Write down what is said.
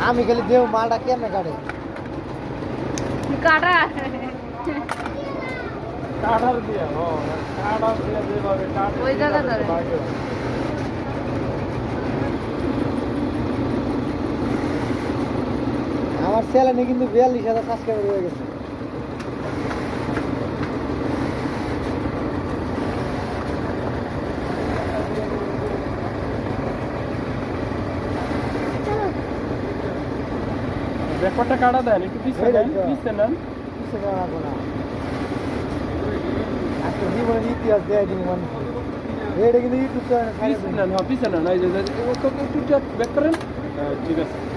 আমি খালি দেও মালটা কেমনে কাটে কাটা কাটার দিয়ে কাটার দিয়ে যেভাবে কাটে ওই জায়গা ধরে আমার চ্যানেলে কিন্তু 42,000 সাবস্ক্রাইবার হয়ে গেছে ব্যাপারটা কাটা দেন একটু পিছিয়ে দেন পিছিয়ে নেন কিছু করা লাগবে না আজকে জীবনের ইতিহাস দেয় দিন মানুষ এটা কিন্তু ইউটিউব চ্যানেলে পিছিয়ে নেন হ্যাঁ পিছিয়ে নেন এই যে একটু ব্যাক করেন ঠিক আছে